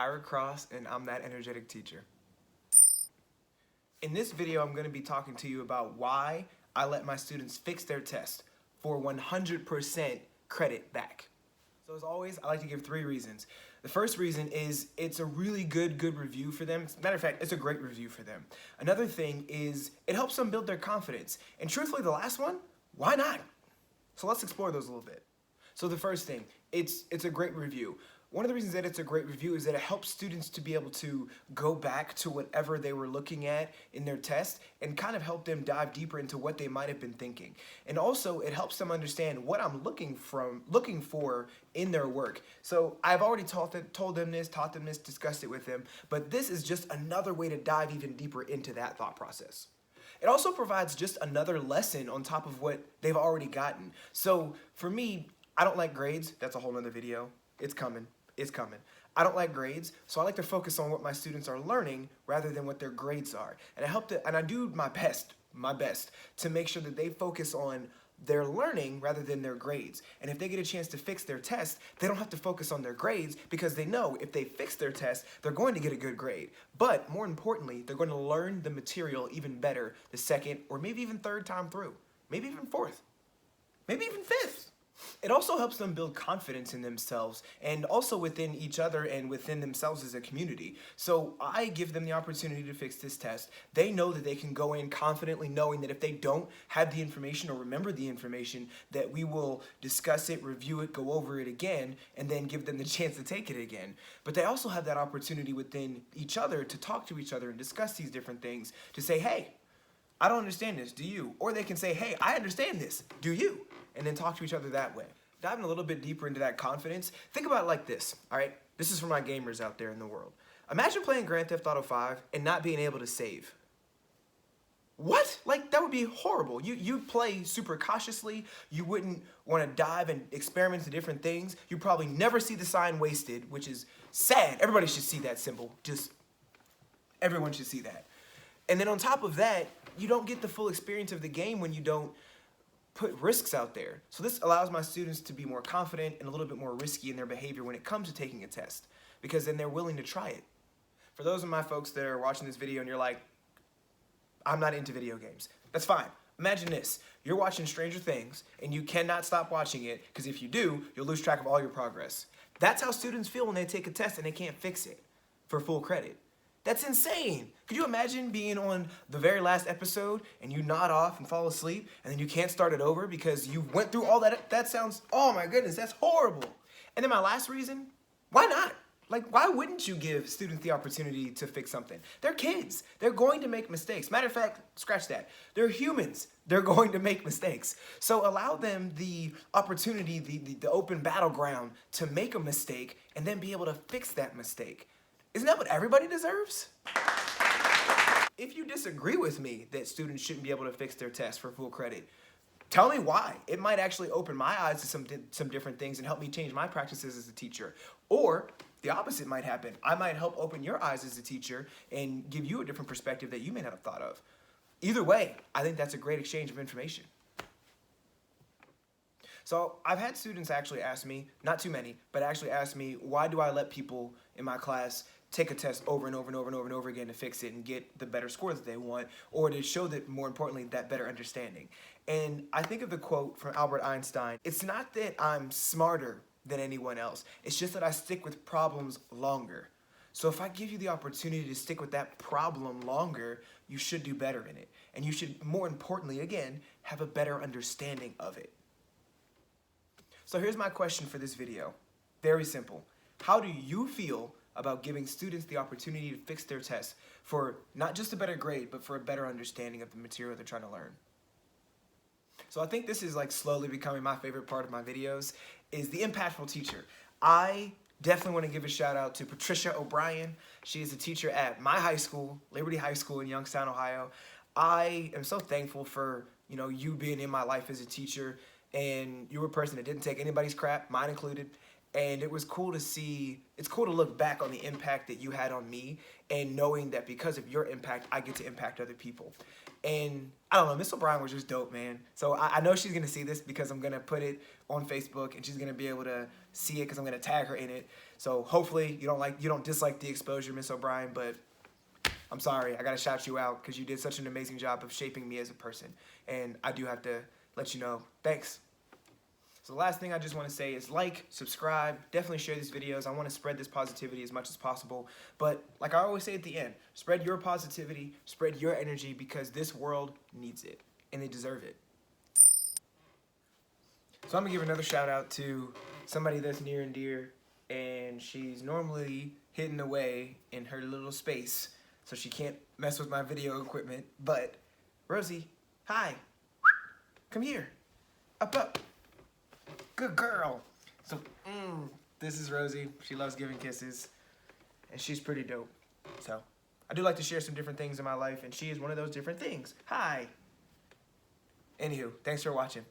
Ira Cross, and I'm that energetic teacher. In this video, I'm going to be talking to you about why I let my students fix their test for 100% credit back. So as always, I like to give 3 reasons. The first reason is it's a really good review for them. As a matter of fact, it's a great review for them. Another thing is it helps them build their confidence. And truthfully, the last one, why not? So let's explore those a little bit. So the first thing, it's a great review. One of the reasons that it's a great review is that it helps students to be able to go back to whatever they were looking at in their test and kind of help them dive deeper into what they might have been thinking. And also it helps them understand what I'm looking for in their work. So I've already taught them this, discussed it with them, but this is just another way to dive even deeper into that thought process. It also provides just another lesson on top of what they've already gotten. So for me, I don't like grades. That's a whole nother video. It's coming. It's coming. I don't like grades, so I like to focus on what my students are learning rather than what their grades are. And I do my best to make sure that they focus on their learning rather than their grades. And if they get a chance to fix their test, they don't have to focus on their grades because they know if they fix their test, they're going to get a good grade. But more importantly, they're going to learn the material even better the second or maybe even third time through, maybe even fourth, maybe even fifth. It also helps them build confidence in themselves and also within each other and within themselves as a community. So I give them the opportunity to fix this test. They know that they can go in confidently knowing that if they don't have the information or remember the information, that we will discuss it, review it, go over it again, and then give them the chance to take it again. But they also have that opportunity within each other to talk to each other and discuss these different things, to say, hey, I don't understand this, do you? Or they can say, hey, I understand this, do you? And then talk to each other that way. Diving a little bit deeper into that confidence, think about it like this, all right? This is for my gamers out there in the world. Imagine playing Grand Theft Auto 5 and not being able to save. What? Like, that would be horrible. You'd play super cautiously. You wouldn't want to dive and experiment into different things. You'd probably never see the sign wasted, which is sad. Everybody should see that symbol. Just everyone should see that. And then on top of that, you don't get the full experience of the game when you don't put risks out there. So this allows my students to be more confident and a little bit more risky in their behavior when it comes to taking a test, because then they're willing to try it. For those of my folks that are watching this video and you're like, I'm not into video games, that's fine. Imagine this, you're watching Stranger Things and you cannot stop watching it because if you do, you'll lose track of all your progress. That's how students feel when they take a test and they can't fix it for full credit. That's insane. Could you imagine being on the very last episode and you nod off and fall asleep and then you can't start it over because you went through all that? That sounds, oh my goodness, that's horrible. And then my last reason, why not? Like, why wouldn't you give students the opportunity to fix something? They're kids. They're going to make mistakes. Matter of fact, scratch that. They're humans. They're going to make mistakes. So allow them the opportunity, the open battleground to make a mistake and then be able to fix that mistake. Isn't that what everybody deserves? If you disagree with me that students shouldn't be able to fix their test for full credit, tell me why. It might actually open my eyes to some different things and help me change my practices as a teacher. Or the opposite might happen. I might help open your eyes as a teacher and give you a different perspective that you may not have thought of. Either way, I think that's a great exchange of information. So I've had students actually ask me, not too many, but actually ask me, why do I let people in my class take a test over and over again to fix it and get the better score that they want, or to show that, more importantly, that better understanding. And I think of the quote from Albert Einstein, it's not that I'm smarter than anyone else, it's just that I stick with problems longer. So if I give you the opportunity to stick with that problem longer, you should do better in it. And you should, more importantly, again, have a better understanding of it. So here's my question for this video. Very simple. How do you feel about giving students the opportunity to fix their tests for not just a better grade, but for a better understanding of the material they're trying to learn? So I think this is like slowly becoming my favorite part of my videos, is the impactful teacher. I definitely want to give a shout out to Patricia O'Brien. She is a teacher at my high school, Liberty High School in Youngstown, Ohio. I am so thankful for, you being in my life as a teacher, and you were a person that didn't take anybody's crap, mine included. And it was cool to see, it's cool to look back on the impact that you had on me and knowing that because of your impact, I get to impact other people. And I don't know, Miss O'Brien was just dope, man. So I know she's gonna see this because I'm gonna put it on Facebook and she's gonna be able to see it because I'm gonna tag her in it. So hopefully you don't dislike the exposure, Miss O'Brien, but I'm sorry, I gotta shout you out because you did such an amazing job of shaping me as a person. And I do have to let you know, thanks. So the last thing I just want to say is like, subscribe, definitely share these videos. I want to spread this positivity as much as possible. But like I always say at the end, spread your positivity, spread your energy because this world needs it and they deserve it. So I'm going to give another shout out to somebody that's near and dear, and she's normally hidden away in her little space so she can't mess with my video equipment. But Rosie, hi, come here, up. Good girl. So, this is Rosie. She loves giving kisses, and she's pretty dope. So, I do like to share some different things in my life, and she is one of those different things. Hi. Anywho, thanks for watching.